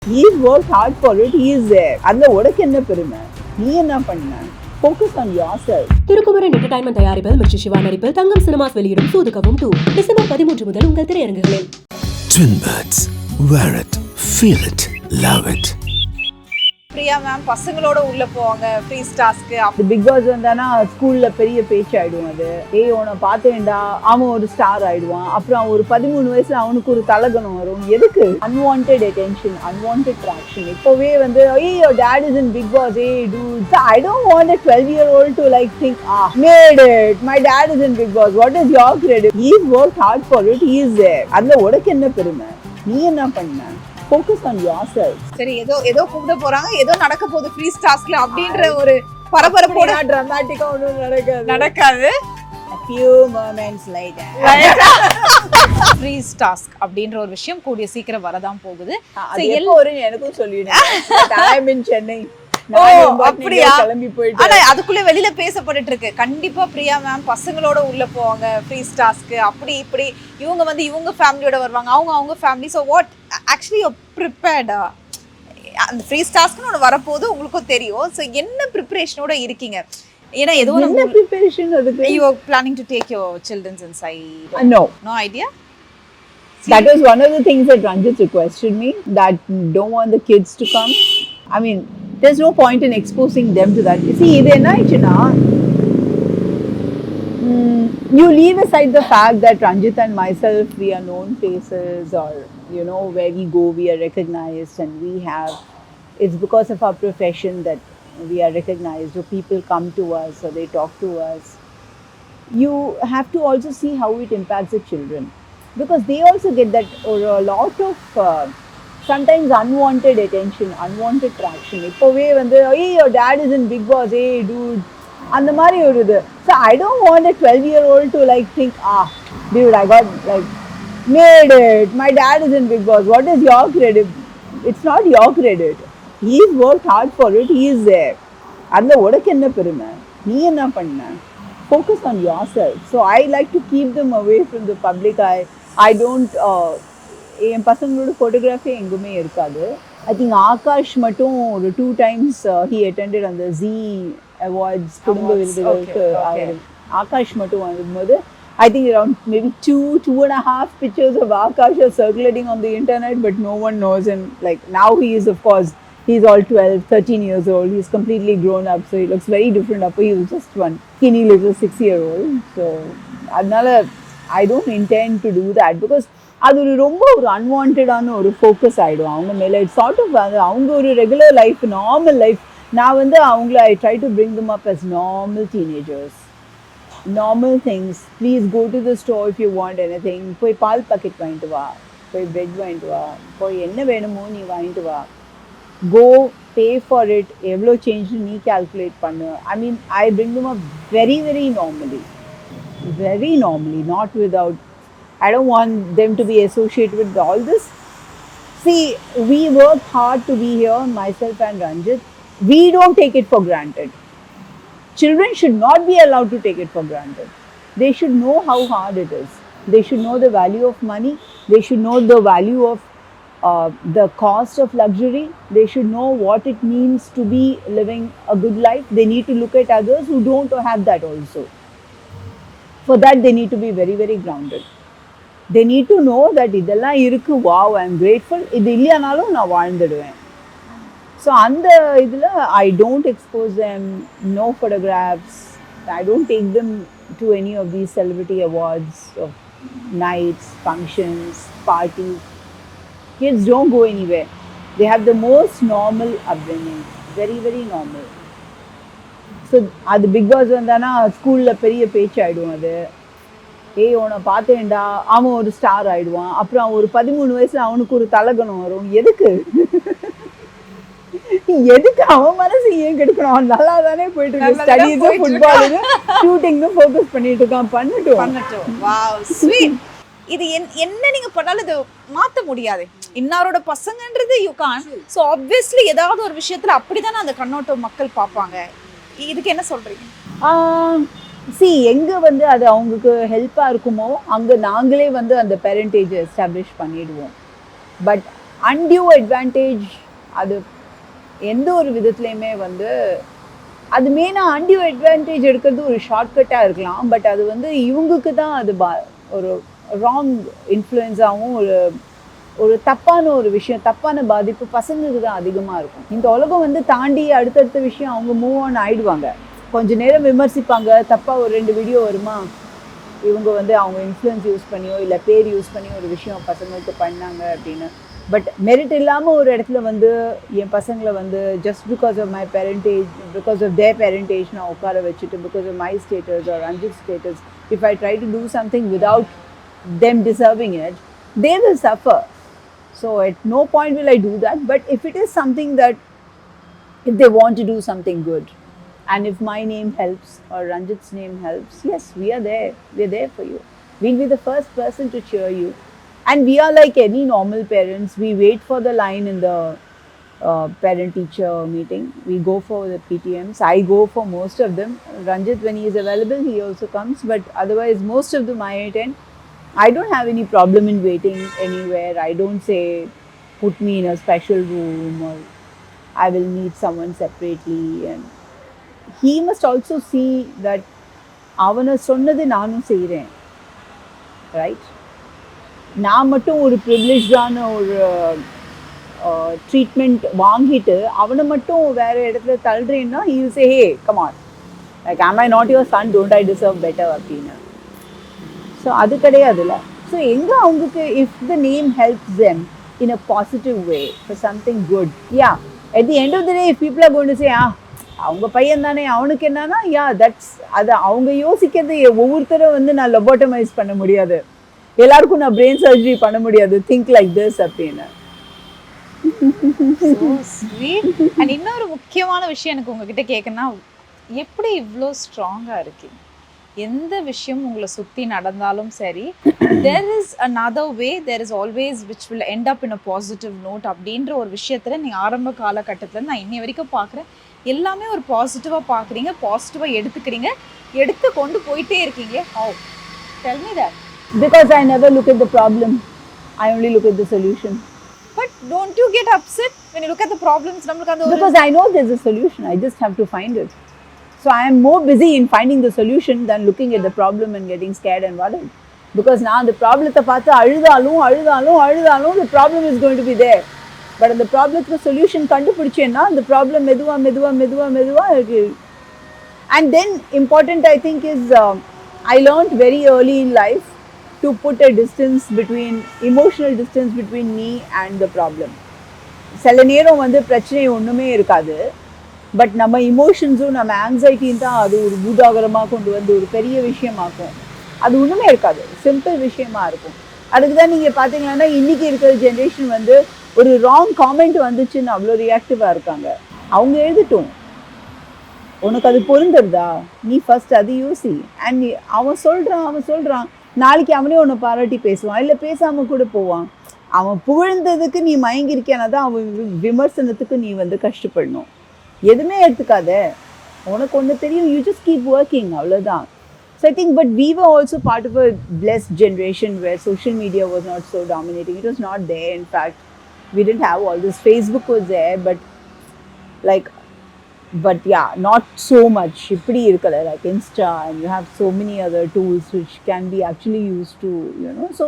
He's worked hard for it. He is there. அந்த உனக்கு என்ன பெருமை? நீ என்ன பண்ண? Focus on yourself. Thirukumaran entertainment தயாரிப்பில் மிஸ்டர் சிவா நடிப்பில் தங்கம் சினிமாஸ் வெளியிடும் சூதுகவும் 2 டிசம்பர் 13 முதல் உங்கள் திரையரங்குகளில். Twin Birds. Wear it, feel it, love it. Priya ma'am பசங்களோட உள்ள போவாங்க ஃப்ரீ ஸ்டாஸ்க்கு. அது பிக் பாஸ் வந்தானா ஸ்கூல்ல பெரிய பேச்சு ஆயிடும். அது உன்னை பார்த்தேன்டா அவன் ஒரு ஸ்டார் ஆயிடுவான். அப்புறம் ஒரு 13 வயசுல அவனுக்கு ஒரு தலகணம் வரும். எதுக்கு? Unwanted attention, unwanted traction. இப்போவே வந்து your dad is in big boss, hey dude. So I don't want a 12-year-old to like think made it, my dad is in big boss, what is your credit? He's worked hard for it, he is there. அதுல உனக்கு என்ன பெருமை? நீ என்ன பண்ண? Focus on yourself. சரி, ஏதோ கூப்பிட போறாங்க, ஏதோ நடக்க போகுது ஃப்ரீ ஸ்டாஸ்க்ல அப்படின்ற ஒரு பரபரப்போட டிராமாட்டிக்கா ஒண்ணும் நடக்காது. A few moments later. Free task அப்படின்ற ஒரு விஷயம் கூடிய சீக்கிரம் வரதான் போகுது. அது எப்போ வரும்னு எனக்கும் சொல்லிடுங்க. I am in Chennai. அப்படியா? ஆனா அதுக்குள்ள வெளியில பேசப்பட்டு இருக்கு. கண்டிப்பா பிரியா மேம் பசங்களோட உள்ள போவாங்க ஃப்ரீ ஸ்டாஸ்க்கு. அப்படி இப்படி இவங்க வந்து இவங்க ஃபேமிலியோட வருவாங்க, அவங்க family. So what actually you ப்ரிப்பேர்டா? அந்த ஃப்ரீ ஸ்டாஸ்க்னு ஒன்று வரப்போது உங்களுக்கும் தெரியும். ஸோ என்ன ப்ரிப்பரேஷனோட இருக்கீங்க? ஏன்னா ஏதோ என்ன ப்ரிப்பரேஷன் அதுக்கு? You are planning to take your childrens inside? No idea. That was one of the things that Ranjith requested me, that don't want the kids to come. I mean, there's no point in exposing them to that. You see, இது என்ன ஆயிடுச்சுன்னா, you leave aside the fact that Ranjith and myself, we are known faces, or you know, where we go we are recognized, and we have, it's because of our profession that we are recognized, or people come to us or they talk to us. You have to also see how it impacts the children, because they also get that, or a lot of sometimes unwanted attention, unwanted traction. இப்போவே வந்து your dad is in big boss, hey dude, அந்த மாதிரி ஒரு இது. So I don't want a 12-year-old to like think dude, I got like made it, my dad is in big boss, what is your credit? It's not your credit. He's worked hard for it, he is there. அதுல உனக்கு என்ன பெருமை? நீ என்ன பண்ண? Focus on yourself. So I like to keep them away from the public eye. I don't என் பசங்களோட photography எங்குமே இருக்காது. ஐ திங்க் ஆகாஷ் மட்டும் ஒரு 2 times he attended அந்த ஜி அவார்ட்ஸ் குடும்ப விருதுகளுக்கு. ஆகாஷ் மட்டும் வரும்போது I think around maybe 2.5 pictures of Akash are circulating on the internet, but no one knows him. Like now he is, of course, he's all 12-13 years old. He's completely grown up, so he looks very different. Up he was just one skinny little 6-year-old. So adnala I don't intend to do that, because அது ஒரு ரொம்ப ஒரு அன்வான்டான ஒரு focus ஆகிடும் அவங்க மேலே. It's sort of அவங்க ஒரு ரெகுலர் லைஃப், நார்மல் லைஃப். நான் வந்து அவங்கள I try to bring them up as normal teenagers. Normal things. Please go to the store if you want anything. போய் பால் பாக்கெட் வாங்கிட்டு வா, போய் பிரெட் வாங்கிட்டு வா, போய் என்ன வேணுமோ நீ வாங்கிட்டு வா. Go pay for it. எவ்வளோ சேஞ்ச் நீ கால்குலேட் பண்ணு. I mean I bring them up very very normally, not without. I don't want them to be associated with all this. See, we work hard to be here, myself and Ranjith. We don't take it for granted. Children should not be allowed to take it for granted. They should know how hard it is. They should know the value of money. They should know the value of the cost of luxury. They should know what it means to be living a good life. They need to look at others who don't have that also. For that, they need to be very, very grounded. They need to know that இதெல்லாம் இருக்கு, wow, I am grateful. இது இல்லையானாலும் நான் வாழ்ந்துடுவேன். So அந்த இதில் I don't expose them, no photographs. I don't take them to any of these celebrity awards of nights, functions, parties. Kids don't go anywhere. They have the most normal upbringing, very, very normal. So அது big pass வந்தானா ஸ்கூலில் பெரிய பேச்சு ஆகிடும். அது உன்னை பார்த்தேன்டா அவன் ஒரு ஸ்டார் ஆயிடுவான். அப்புறம் ஒரு 13 வயசுல அவனுக்கு ஒரு தலகணம் வரும். எதுக்கு? அவன் மனசு ஏன் கெடுக்கணும்? அவன் நல்லா தானே போயிட்டு இருக்கு. ஸ்டடீஸ், ஃபுட்பால், ஷூட்டிங் ஃபோக்கஸ் பண்ணிட்டு இருக்கான். பண்ணட்டும். Wow, sweet. இது என்ன நீங்க பண்ணாலும் இது மாத்த முடியாது. இன்னாரோட பசங்கன்றது யூ கான். ஸோ ஆப்வியஸ்லி ஏதாவது ஒரு விஷயத்துல அப்படிதானே அந்த கண்ணோட்டம் மக்கள் பார்ப்பாங்க. இதுக்கு என்ன சொல்றீங்க? எங்கே வந்து அது அவங்களுக்கு ஹெல்ப்பாக இருக்குமோ அங்கே நாங்களே வந்து அந்த பேரண்டேஜை எஸ்டாப்ளிஷ் பண்ணிடுவோம். பட் undue advantage அது எந்த ஒரு விதத்துலையுமே வந்து அது மெயினாக undue advantage எடுக்கிறது ஒரு ஷார்ட்கட்டாக இருக்கலாம். பட் அது வந்து இவங்களுக்கு தான் அது ஒரு ராங் இன்ஃப்ளூயன்ஸாகவும் ஒரு தப்பான ஒரு விஷயம், தப்பான பாதிப்பு பசங்களுக்கு தான் அதிகமாக இருக்கும். இந்த உலகம் வந்து தாண்டி அடுத்தடுத்த விஷயம் அவங்க மூவ் ஆன் ஆயிடுவாங்க. கொஞ்ச நேரம் விமர்சிப்பாங்க, தப்பாக ஒரு 2 வீடியோ வருமா, இவங்க வந்து அவங்க இன்ஃப்ளூயன்ஸ் யூஸ் பண்ணியோ இல்லை பேர் யூஸ் பண்ணி ஒரு விஷயம் பசங்களுக்கு பண்ணாங்க அப்படின்னு. பட் மெரிட் இல்லாமல் ஒரு இடத்துல வந்து என் பசங்களை வந்து just because of my parentage, because of their parentage நான் உட்கார வச்சுட்டு, because of my status or Ranjith status, if I try to do something without them deserving it, they will suffer. So at no point will I do that. But if it is something that, if they want to do something good, and if my name helps or Ranjit's name helps, yes, we are there. We're there for you. We'll be the first person to cheer you. And we are like any normal parents. We wait for the line in the parent-teacher meeting. We go for the PTMs. I go for most of them. Ranjit, when he is available, he also comes. But otherwise, most of them I attend. I don't have any problem in waiting anywhere. I don't say, put me in a special room or I will meet someone separately. And he must also see that அவனை சொன்னது நானும் செய்கிறேன், right? நான் மட்டும் ஒரு ப்ரிவிலேஜான ஒரு treatment வாங்கிட்டு அவனை மட்டும் வேறு இடத்துல தள்ளுறேன்னா he will say, hey, come on, like am I not your son, don't I deserve better அப்படின்னு. ஸோ அது கிடையாதுல்ல. ஸோ எங்கே அவங்களுக்கு if the name helps them in a positive way for something good, yeah at the end of the day if people are going to say அவங்க பையன் தானே அவனுக்கு என்னன்னா, யா தட்ஸ் அது அவங்க யோசிக்கிறது. ஒவ்வொருத்தரும் வந்து நான் லொபோட்டமைஸ் பண்ண முடியாது, எல்லாருக்கும் நான் பிரெயின் சர்ஜரி பண்ண முடியாது, திங்க் லைக் திஸ் அப்படின்னு. அண்ட் இன்னொரு முக்கியமான விஷயம் எனக்கு உங்ககிட்ட கேட்கணும்னா, எப்படி இவ்வளோ ஸ்ட்ராங்காக இருக்கீங்க? எந்த விஷயம் உங்களை சுற்றி நடந்தாலும் சரி, there is another way, there is always which will end up in a positive note அப்படின்ற ஒரு விஷயத்துல நீங்கள் ஆரம்ப காலகட்டத்தில் நான் இன்னை வரைக்கும் பார்க்குறேன். எல்லாமே ஒரு பாசிட்டிவாக பார்க்குறீங்க, பாசிட்டிவாக எடுத்துக்கிறீங்க, எடுத்து கொண்டு போயிட்டே இருக்கீங்க. How? Tell me that. Because I never look at the problem, I only look at the solution. But don't you get upset when you look at the problems? Because I know there's a solution, I just have to find it. So I am more busy in finding the solution than looking at the problem and getting scared and worried. Because now the problem பார்த்து அழுதாலும் the problem is going to be there. But the problemக்கு solution கண்டுபிடிச்சேன்னா the problem மெதுவா இருக்கு. And then important I think is I learned very early in life to put a distance between, emotional distance between me and the problem. சில நேரம் வந்து பிரச்சனை ஒன்றுமே இருக்காது, but நம்ம இமோஷன்ஸும் நம்ம ஆங்ஸைட்டியும் தான் அது ஒரு பூதாகரமாக கொண்டு வந்து ஒரு பெரிய விஷயமாக்கும். அது ஒன்றுமே இருக்காது, சிம்பிள் விஷயமா இருக்கும். அதுக்கு தான் நீங்கள் பார்த்தீங்கன்னா இன்றைக்கி இருக்கிற ஜென்ரேஷன் வந்து ஒரு ராங் காமெண்ட் வந்துச்சுன்னு அவ்வளோ ரியாக்டிவாக இருக்காங்க. அவங்க எழுதிட்டோம், உனக்கு அது பொருந்துருதா, நீ ஃபர்ஸ்ட் அது யோசி. அண்ட் அவன் சொல்கிறான் நாளைக்கு அவனே உன்னை பாராட்டி பேசுவான், இல்லை பேசாமல் கூட போவான். அவன் புகழ்ந்ததுக்கு நீ மயங்கிருக்கானா தான் அவன் விமர்சனத்துக்கு நீ வந்து கஷ்டப்படணும். எதுவுமே எடுத்துக்காத, உனக்கு ஒன்று தெரியும், யூ ஜஸ்ட் கீப் ஒர்க்கிங், அவ்வளோதான். So I think but we were also part of a blessed generation where social media was not so dominating. It was not there. In fact, we didn't have all this. Facebook was there, but yeah, not so much. இப்படி இருக்கல, like Insta, and you have so many other tools which can be actually used to, so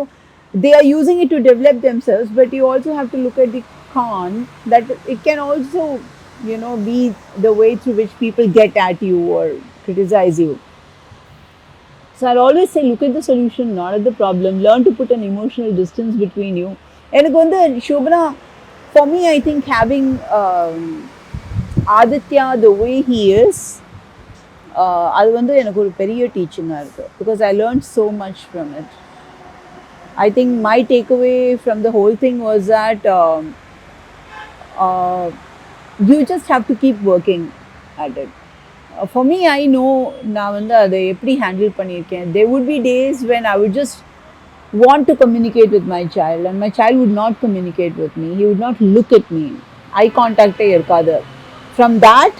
they are using it to develop themselves, but you also have to look at the con that it can also be the way through which people get at you or criticize you. So I'll always say, look at the solution, not at the problem. Learn to put an emotional distance between you. எனக்கு வந்து Shobana, for me, I think having Aditya the way he is, அது வந்து எனக்கு ஒரு பெரிய டீச்சிங்காக இருக்குது, because I learned so much from it. I think my takeaway from the whole thing was that you just have to keep working at it. For me, I know நான் வந்து அதை எப்படி ஹேண்டில் பண்ணியிருக்கேன். There would be days when I would just want to communicate with my child and my child would not communicate with me. He would not look at me. Eye contact irukadu. From that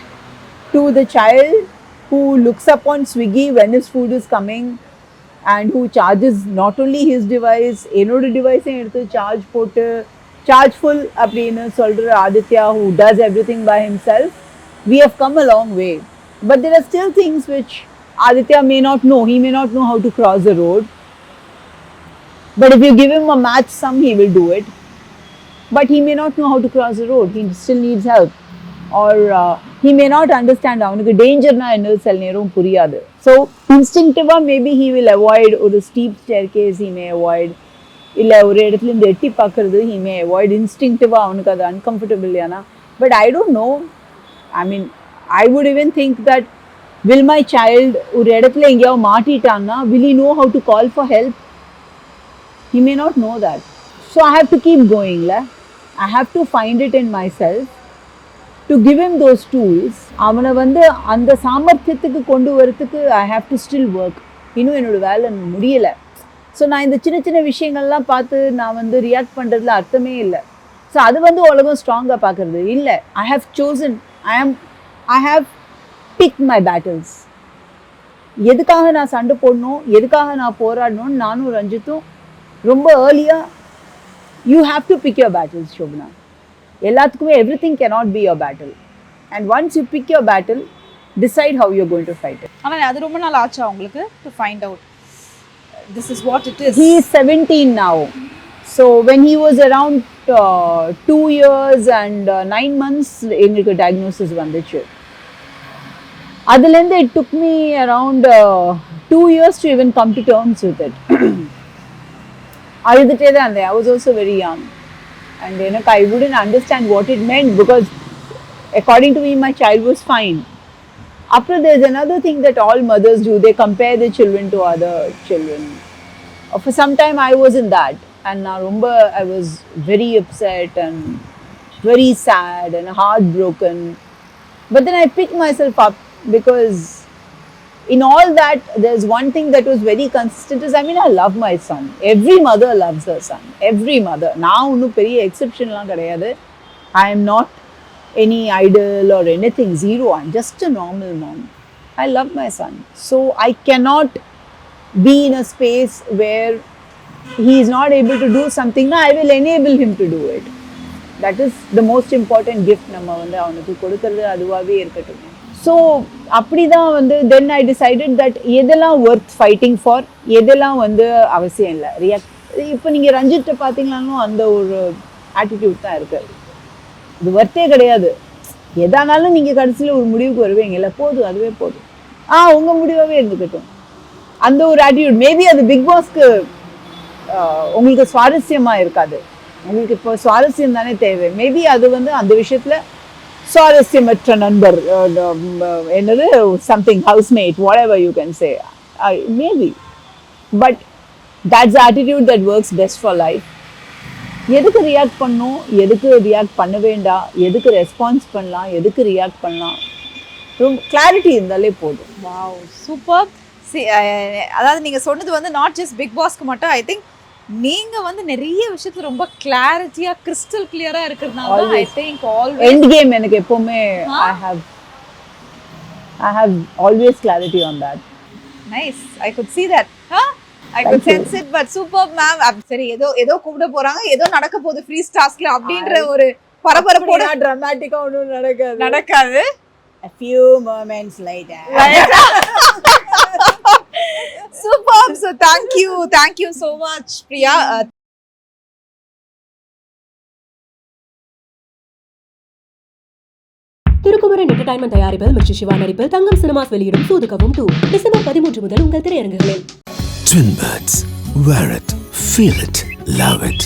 to the child who looks up on Swiggy when his food is coming and who charges not only his device, என்னோட device எடுத்து charge போட்டு chargeful அப்படின்னு சொல்ற Aditya who does everything by himself, we have come a long way. But there are still things which Aditya may not know. He may not know how to cross the road. But if you give him a match sum, he will do it. But he may not know how to cross the road. He still needs help. Or he may not understand அவனுக்கு டேஞ்சர்னா என்ன சில நேரம் புரியாது. So instinctively maybe he will avoid ஒரு steep staircase he may avoid. இல்லை ஒரு இடத்துல இருந்து எட்டி பார்க்கறது he may avoid instinctively அவனுக்கு அது uncomfortable ஏன்னா. But I don't know. I mean, I would even think that will my child ஒரு இடத்துல எங்கேயாவது மாட்டிட்டான்னா will he know how to call for help? He may not know that. So I have to keep going. I have to find it in myself to give him those tools. அவனை வந்து அந்த சாமர்த்தியத்துக்கு கொண்டு வரத்துக்கு I have to still work. இன்னும் என்னோட வேலை முடியலை. So நான் இந்த சின்ன சின்ன விஷயங்கள்லாம் பார்த்து நான் வந்து ரியாக்ட் பண்ணுறதுல அர்த்தமே இல்லை. ஸோ அது வந்து உலகம் ஸ்ட்ராங்காக பார்க்குறது இல்லை. I have chosen. I have picked my battles. எதுக்காக நான் சண்டை போடணும், எதுக்காக நான் போராடணும்னு நானும் ரஞ்சித்தும் ரொம்ப ஏர்லியாக you have to pick your battles, Shobana. எல்லாத்துக்குமே everything cannot be your battle. And once you pick your battle, decide how you're going to fight it. ஆனால் அது ரொம்ப நாள் ஆச்சா உங்களுக்கு to find out this is what it is? He is 17 now. So when he was around 2 years and 9 months, எங்களுக்கு diagnosis வந்துச்சு. அதுலேருந்து it took me around 2 years to even come to terms with it. அழுதுட்டே தான் இருந்தேன். I was also very young. And எனக்கு I wouldn't understand what it meant because according to me my child was fine. After there's another thing that all mothers do. They compare their children to other children. For some time I was in that. And now I was very upset and very sad and heartbroken. But then I picked myself up because in all that, there's one thing that was very consistent is, I mean, I love my son. Every mother loves her son. Every mother. Now, no பெரிய exception லாம் கிடையாது. I am not any idol or anything. Zero. I'm just a normal mom. I love my son. So I cannot be in a space where he is not able to do something. No, I will enable him to do it. That is the most important gift நம்ம வந்து அவனுக்கு கொடுக்கிறது அதுவாகவே இருக்கட்டும். So அப்படி தான் வந்து தென் I decided that எதெல்லாம் ஒர்த் ஃபைட்டிங் ஃபார், எதெல்லாம் வந்து அவசியம் இல்லை ரியாக்ட். இப்போ நீங்கள் ரஞ்சித்தை பார்த்தீங்களாலும் அந்த ஒரு ஆட்டிடியூட் தான் இருக்குது. இது ஒர்த்தே கிடையாது. எதானாலும் நீங்கள் கடைசியில் ஒரு முடிவுக்கு வருவீங்கல்ல, போதும் அதுவே போதும், உங்கள் முடிவாகவே இருந்துக்கட்டும், அந்த ஒரு ஆட்டிடியூட். மேபி அது பிக் பாஸ்க்கு உங்களுக்கு சுவாரஸ்யமாக இருக்காது. உங்களுக்கு இப்போ சுவாரஸ்யம் தானே தேவை. மேபி அது வந்து அந்த விஷயத்தில் சுவாரஸ்யமற்ற நண்பர் என்னது something housemate whatever you can say, maybe, but that's the attitude that works best for life. எதுக்கு ரியாக்ட் பண்ணணும், எதுக்கு ரியாக்ட் பண்ண வேண்டாம், எதுக்கு ரெஸ்பான்ஸ் பண்ணலாம், எதுக்கு ரியாக்ட் பண்ணலாம், ரொம்ப கிளாரிட்டி இருந்தாலே போதும். Wow, super. அதாவது நீங்கள் சொன்னது வந்து நாட் ஜஸ்ட் பிக் பாஸ்க்கு மட்டும். ஐ திங்க் நீங்க வந்து நிறைய விஷயத்துல ரொம்ப கிளாரிட்டியா கிறிஸ்டல் கிளியரா இருக்கிறதுனால I think always end game எனக்கு எப்பவுமே I have always clarity on that. Nice, I could see that. I could sense it. But super ma'am, சரி ஏதோ கூப்பிட போறாங்க, ஏதோ நடக்க போகுது ஃப்ரீ ஸ்டாஸ்ல அப்படின்ற ஒரு பரபரப்போட டிராமாட்டிக்கா ஒன்றும் நடக்காது. A few moments later. Superb. So thank you so much, Priya. Thirukumaran entertainment தயாரிப்பில் மிர்ச்சி சிவா நடிப்பில் தங்கம் சினிமாஸ் வெளியிடும் சூதுகவும் 2 டிசம்பர் 13 முதல் உங்கள் திரையரங்குகளில். Twin Birds. Wear it, feel it, love it.